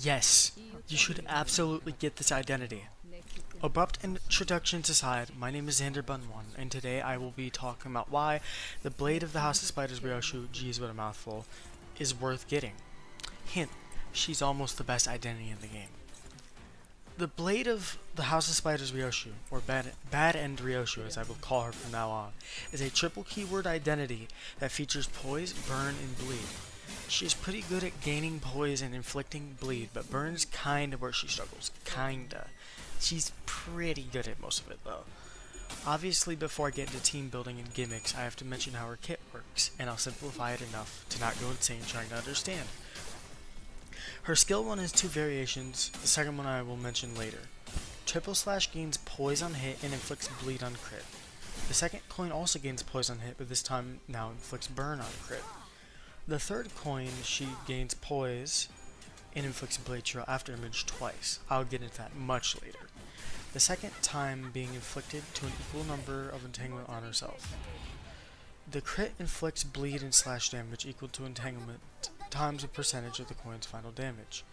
Yes, you should absolutely get this identity. Abrupt introductions aside, my name is Xander Bunwan, and today I will be talking about why the Blade of the House of Spiders Ryoshu, geez what a mouthful, is worth getting. Hint, she's almost the best identity in the game. The Blade of the House of Spiders Ryoshu, or Bad End Ryoshu as I will call her from now on, is a triple keyword identity that features poise, burn, and bleed. She is pretty good at gaining poise and inflicting bleed, but burn's kinda where she struggles. Kinda. She's pretty good at most of it though. Obviously, before I get into team building and gimmicks, I have to mention how her kit works, and I'll simplify it enough to not go insane trying to understand. Her skill 1 has two variations, the second one I will mention later. Triple Slash gains poise on hit and inflicts bleed on crit. The second coin also gains poise on hit, but this time now inflicts burn on crit. The third coin, she gains poise and inflicts blade trail after image twice. I'll get into that much later. The second time being inflicted to an equal number of entanglement on herself. The crit inflicts bleed and slash damage equal to entanglement times a percentage of the coin's final damage.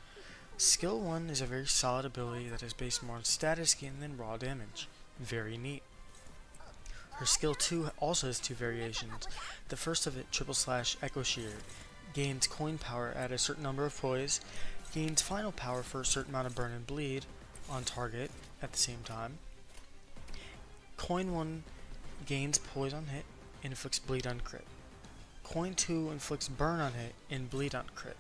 Skill 1 is a very solid ability that is based more on status gain than raw damage. Very neat. Her skill 2 also has two variations. The first of it, Triple Slash Echo Shear, gains coin power at a certain number of poise, gains final power for a certain amount of burn and bleed on target at the same time. Coin 1 gains poise on hit and inflicts bleed on crit. Coin 2 inflicts burn on hit and bleed on crit.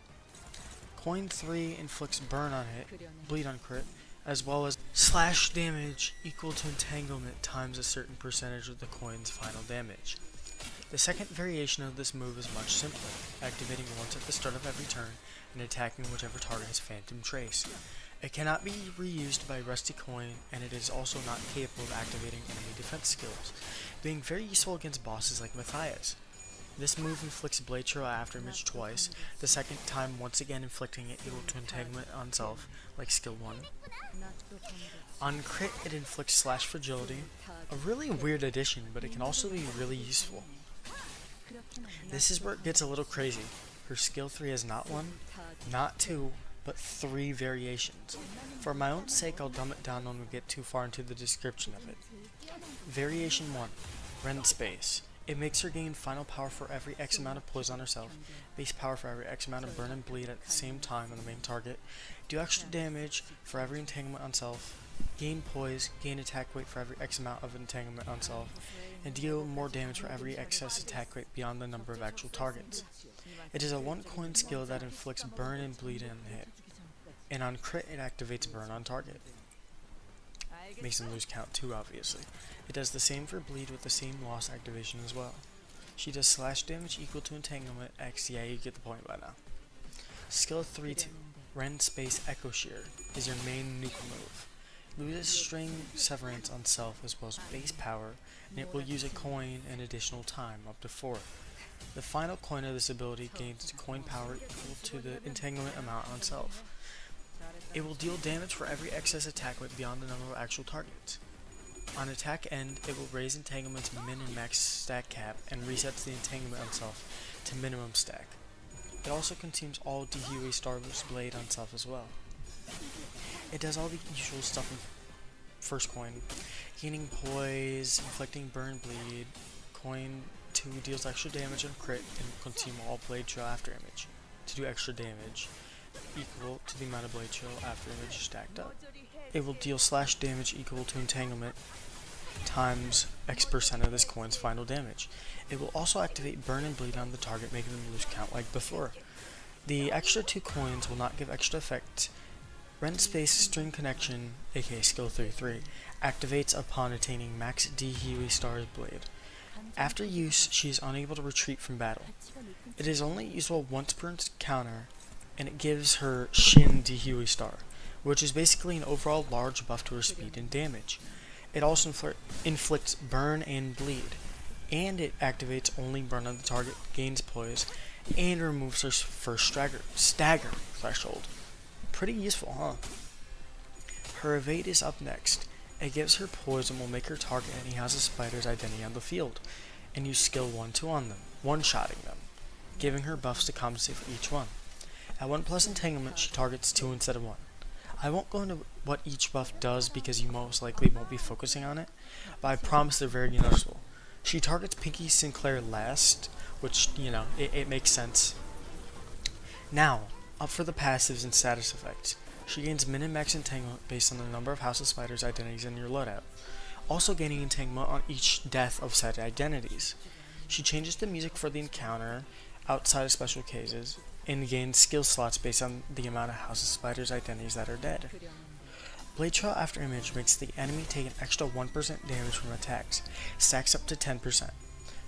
Coin 3 inflicts burn on hit, bleed on crit, as well as slash damage equal to entanglement times a certain percentage of the coin's final damage. The second variation of this move is much simpler, activating once at the start of every turn and attacking whichever target has Phantom Trace. It cannot be reused by Rusty Coin, and it is also not capable of activating enemy defense skills, being very useful against bosses like Matthias. This move inflicts Blade Trail after image twice, the second time once again inflicting it equal to entanglement on self, like skill 1. On crit it inflicts Slash Fragility, a really weird addition, but it can also be really useful. This is where it gets a little crazy. Her skill 3 has not 1, not 2, but 3 variations. For my own sake I'll dumb it down when we get too far into the description of it. Variation 1, Rend Space. It makes her gain final power for every X amount of poise on herself, base power for every X amount of burn and bleed at the same time on the main target, do extra damage for every entanglement on self, gain poise, gain attack weight for every X amount of entanglement on self, and deal more damage for every excess attack weight beyond the number of actual targets. It is a 1 coin skill that inflicts burn and bleed on hit, and on crit it activates burn on target. Makes them lose count too, obviously. It does the same for bleed with the same loss activation as well. She does slash damage equal to entanglement X, yeah, you get the point by now. Skill 3-2, Rend Space Echo Shear, is your main nuke move. Loses string severance on self as well as base power, and it will use a coin an additional time, up to 4. The final coin of this ability gains coin power equal to the entanglement amount on self. It will deal damage for every excess attack weight beyond the number of actual targets. On attack end, it will raise entanglement's min and max stack cap and resets the entanglement on self to minimum stack. It also consumes all Dehuey Star's Blade on self as well. It does all the usual stuff in first coin, gaining poise, inflicting burn bleed. Coin 2 deals extra damage on crit and will consume all Blade Trail after image to do extra damage, equal to the amount of Blade Trail after image stacked up. It will deal slash damage equal to entanglement times X% of this coin's final damage. It will also activate burn and bleed on the target, making them lose count like before. The extra 2 coins will not give extra effect. Rend Space String Connection, aka Skill 3-3, activates upon attaining max Dehuey Star's Blade. After use, she is unable to retreat from battle. It is only useful once per encounter, and it gives her Shin Dehuey Star, which is basically an overall large buff to her speed and damage. It also inflicts burn and bleed, and it activates only burn on the target, gains poise, and removes her first stagger threshold. Pretty useful, huh? Her evade is up next. It gives her poise and will make her target any House of Spiders identity on the field, and use skill 1-2 on them, one-shotting them, giving her buffs to compensate for each one. At 1 plus entanglement, she targets 2 instead of 1. I won't go into what each buff does because you most likely won't be focusing on it, but I promise they're very noticeable. She targets Pinky Sinclair last, which, it makes sense. Now, up for the passives and status effects. She gains min and max entanglement based on the number of House of Spiders identities in your loadout, also gaining entanglement on each death of said identities. She changes the music for the encounter outside of special cases, and gains skill slots based on the amount of House of Spiders identities that are dead. Blade Trail After Image makes the enemy take an extra 1% damage from attacks, stacks up to 10%.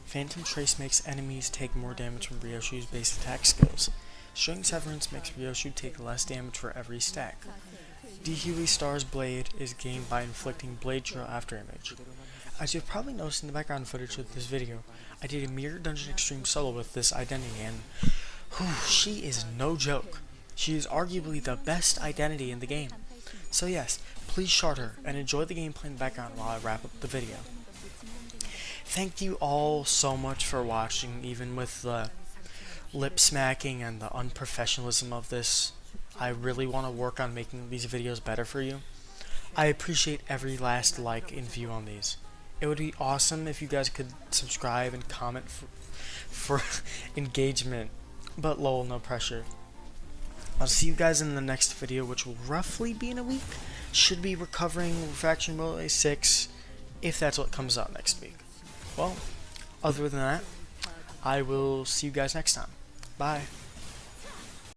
Phantom Trace makes enemies take more damage from Ryoshu's base attack skills. String Severance makes Ryoshu take less damage for every stack. Dehuey Star's Blade is gained by inflicting Blade Trail After Image. As you've probably noticed in the background footage of this video, I did a Mirror Dungeon Extreme solo with this identity, and she is no joke. She is arguably the best identity in the game. So yes, please shard her and enjoy the gameplay in the background while I wrap up the video. Thank you all so much for watching, even with the lip smacking and the unprofessionalism of this. I really want to work on making these videos better for you. I appreciate every last like and view on these. It would be awesome if you guys could subscribe and comment for engagement, but lol, no pressure. I'll see you guys in the next video, which will roughly be in a week. Should be recovering Faction Relay 6, if that's what comes out next week. Well, other than that, I will see you guys next time. Bye.